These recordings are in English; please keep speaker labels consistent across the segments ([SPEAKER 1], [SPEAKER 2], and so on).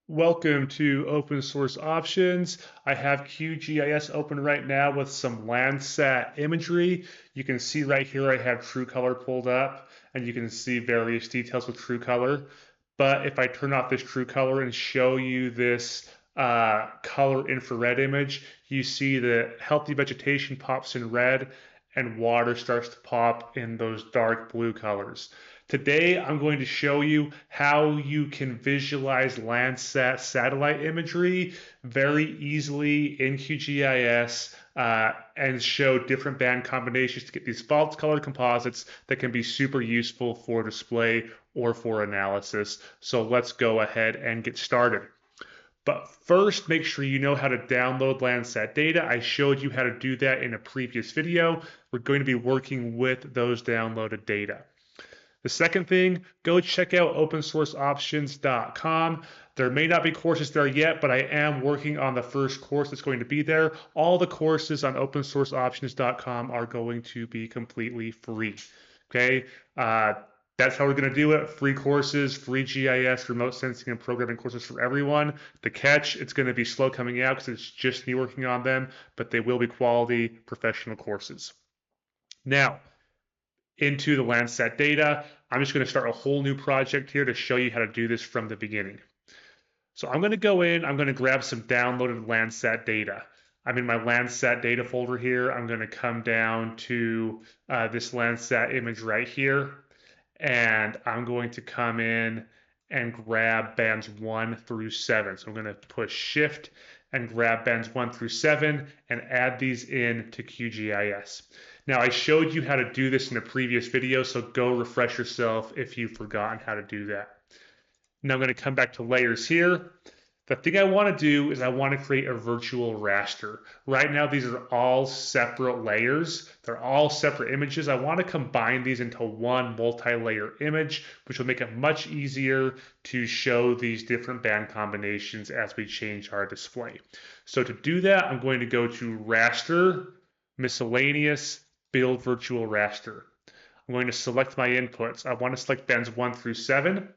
[SPEAKER 1] Welcome to Open Source Options. I have QGIS open right now with some Landsat imagery. You can see right here I have True Color pulled up, and you can see various details with True Color. But if I turn off this True Color and show you this color infrared image, you see that healthy vegetation pops in red and water starts to pop in those dark blue colors. Today, I'm going to show you how you can visualize Landsat satellite imagery very easily in QGIS and show different band combinations to get these false color composites that can be super useful for display or for analysis. So let's go ahead and get started. But first, make sure you know how to download Landsat data. I showed you how to do that in a previous video. We're going to be working with those downloaded data. The second thing, go check out opensourceoptions.com. There may not be courses there yet, but I am working on the first course that's going to be there. All the courses on opensourceoptions.com are going to be completely free. Okay, that's how we're going to do it. Free courses, free GIS, remote sensing, and programming courses for everyone. The catch, it's going to be slow coming out because it's just me working on them, but they will be quality professional courses. Now, into the Landsat data. I'm just going to start a whole new project here to show you how to do this from the beginning. So I'm going to go in, I'm going to grab some downloaded Landsat data. I'm in my Landsat data folder here. I'm going to come down to this Landsat image right here, and I'm going to come in and grab bands 1 through 7. So I'm going to push Shift and grab bands 1 through 7 and add these in to QGIS. Now, I showed you how to do this in a previous video, so go refresh yourself if you've forgotten how to do that. Now I'm going to come back to layers here. The thing I want to do is I want to create a virtual raster. Right now, these are all separate layers. They're all separate images. I want to combine these into one multi-layer image, which will make it much easier to show these different band combinations as we change our display. So to do that, I'm going to go to Raster, Miscellaneous, Build Virtual Raster. I'm going to select my inputs. I want to select bands 1 through 7.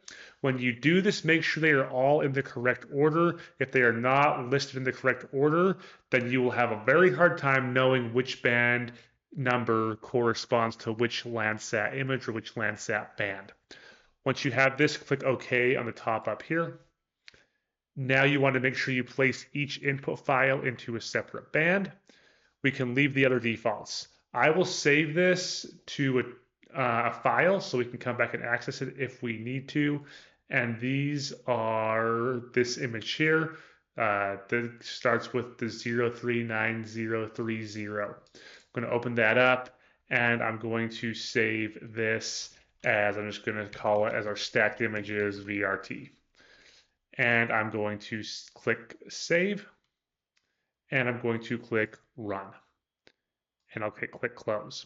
[SPEAKER 1] When you do this, make sure they are all in the correct order. If they are not listed in the correct order, then you will have a very hard time knowing which band number corresponds to which Landsat image or which Landsat band. Once you have this, click OK on the top up here. Now you want to make sure you place each input file into a separate band. We can leave the other defaults. I will save this to a file so we can come back and access it if we need to. And these are this image here that starts with the 039030. I'm going to open that up and I'm going to save this as, I'm just going to call it as our stacked images VRT. And I'm going to click save and I'm going to click run. And I'll click close.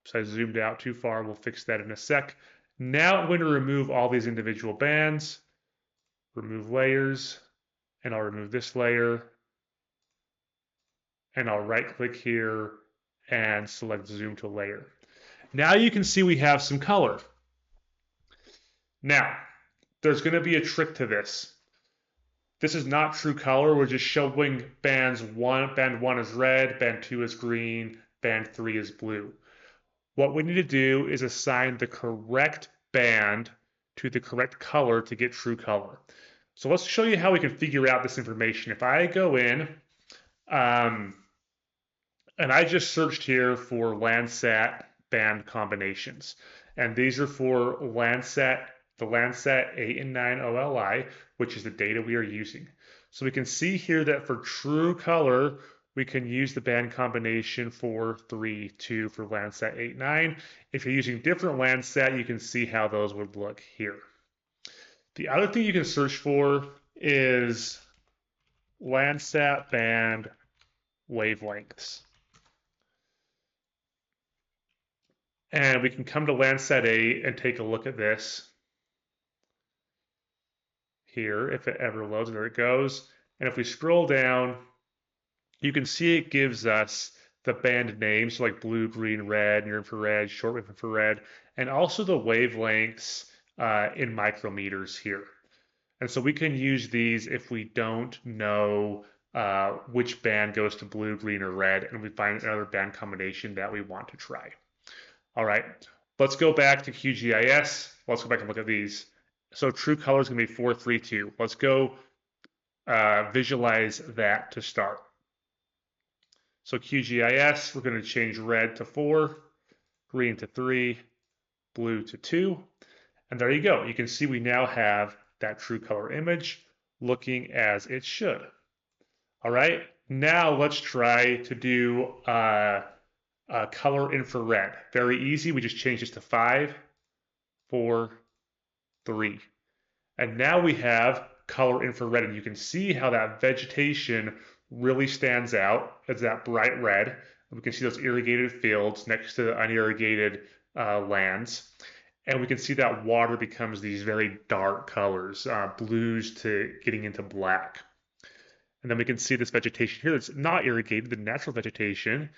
[SPEAKER 1] So I zoomed out too far. We'll fix that in a sec. Now I'm going to remove all these individual bands, remove layers, and I'll remove this layer. And I'll right click here and select zoom to layer. Now you can see we have some color. Now, there's going to be a trick to this. This is not true color. We're just showing band 1 is red, band 2 is green, band 3 is blue. What we need to do is assign the correct band to the correct color to get true color. So let's show you how we can figure out this information. If I go in and I just searched here for Landsat band combinations, and these are for Landsat, the Landsat 8 and 9 OLI, which is the data we are using. So we can see here that for true color, we can use the band combination 432 for Landsat 8.9. If you're using different Landsat, you can see how those would look here. The other thing you can search for is Landsat band wavelengths. And we can come to Landsat 8 and take a look at this here, if it ever loads. There it goes. And if we scroll down, you can see it gives us the band names, so like blue, green, red, near infrared, shortwave infrared, and also the wavelengths in micrometers here. And so we can use these if we don't know which band goes to blue, green, or red, and we find another band combination that we want to try. All right, let's go back to QGIS. Let's go back and look at these. So true color is going to be 432. Let's go visualize that to start. So QGIS, we're going to change red to 4, green to 3, blue to 2. And there you go. You can see we now have that true color image looking as it should. All right, now let's try to do color infrared. Very easy. We just change this to 5, 4, 3. And now we have color infrared, and you can see how that vegetation really stands out as that bright red. And we can see those irrigated fields next to the unirrigated lands. And we can see that water becomes these very dark colors, blues to getting into black. And then we can see this vegetation here that's not irrigated. The natural vegetation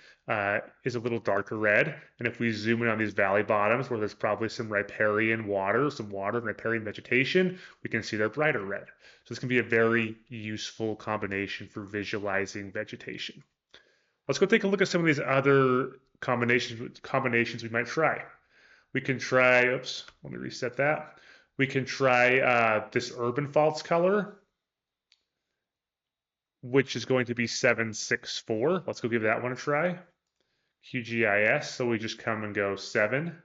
[SPEAKER 1] is a little darker red. And if we zoom in on these valley bottoms where there's probably some riparian water, some water and riparian vegetation, we can see they're brighter red. So this can be a very useful combination for visualizing vegetation. Let's go take a look at some of these other combinations we might try. We can try, oops, let me reset that. We can try this urban false color, which is going to be 764. Let's go give that one a try. QGIS, so we just come and go 7,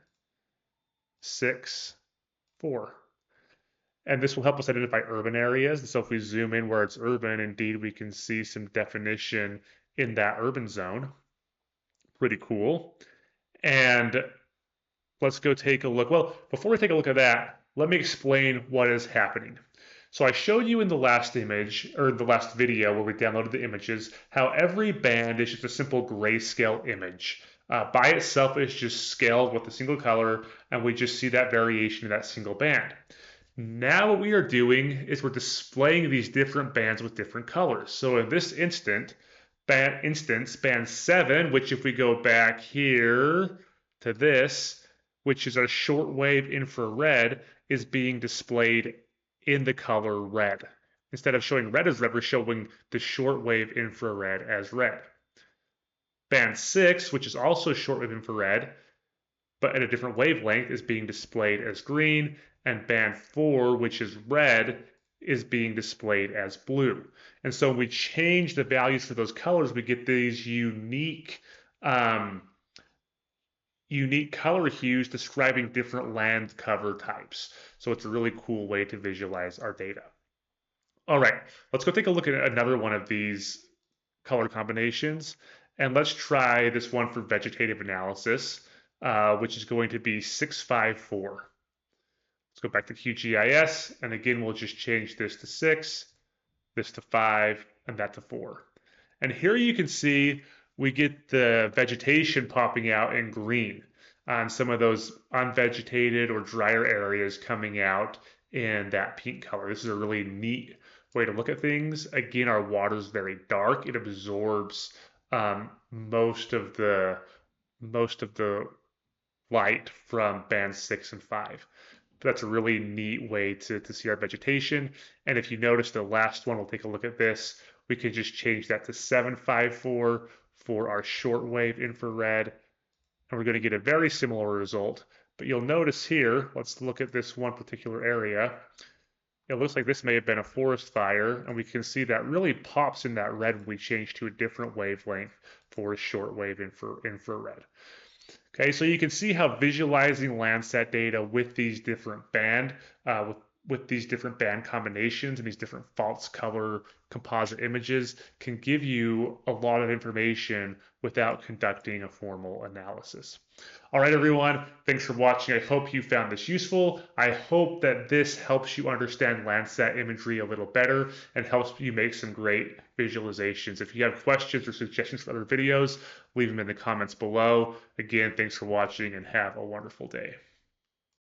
[SPEAKER 1] 6, 4. And this will help us identify urban areas. So if we zoom in where it's urban, indeed we can see some definition in that urban zone. Pretty cool. And let's go take a look. Well, before we take a look at that, let me explain what is happening. So I showed you in the last image, or the last video where we downloaded the images, how every band is just a simple grayscale image. By itself, it's just scaled with a single color, and we just see that variation in that single band. Now what we are doing is we're displaying these different bands with different colors. So in this band 7, which if we go back here to this, which is our shortwave infrared, is being displayed in the color red. Instead of showing red as red, we're showing the shortwave infrared as red. Band 6, which is also shortwave infrared, but at a different wavelength, is being displayed as green, and band 4, which is red, is being displayed as blue. And so when we change the values for those colors, we get these unique color hues describing different land cover types. So it's a really cool way to visualize our data. All right, let's go take a look at another one of these color combinations. And let's try this one for vegetative analysis, which is going to be 654. Let's go back to QGIS. And again, we'll just change this to 6, this to 5, and that to 4. And here you can see we get the vegetation popping out in green on some of those unvegetated or drier areas coming out in that pink color. This is a really neat way to look at things. Again, our water is very dark. It absorbs most of the light from band 6 and 5. That's a really neat way to see our vegetation. And if you notice the last one, we'll take a look at this. We can just change that to 754 for our shortwave infrared. And we're going to get a very similar result. But you'll notice here, let's look at this one particular area. It looks like this may have been a forest fire, and we can see that really pops in that red when we change to a different wavelength for shortwave infrared. Okay, so you can see how visualizing Landsat data with these different band combinations and these different false color composite images can give you a lot of information without conducting a formal analysis. All right, everyone, thanks for watching. I hope you found this useful. I hope that this helps you understand Landsat imagery a little better and helps you make some great visualizations. If you have questions or suggestions for other videos, leave them in the comments below. Again, thanks for watching and have a wonderful day.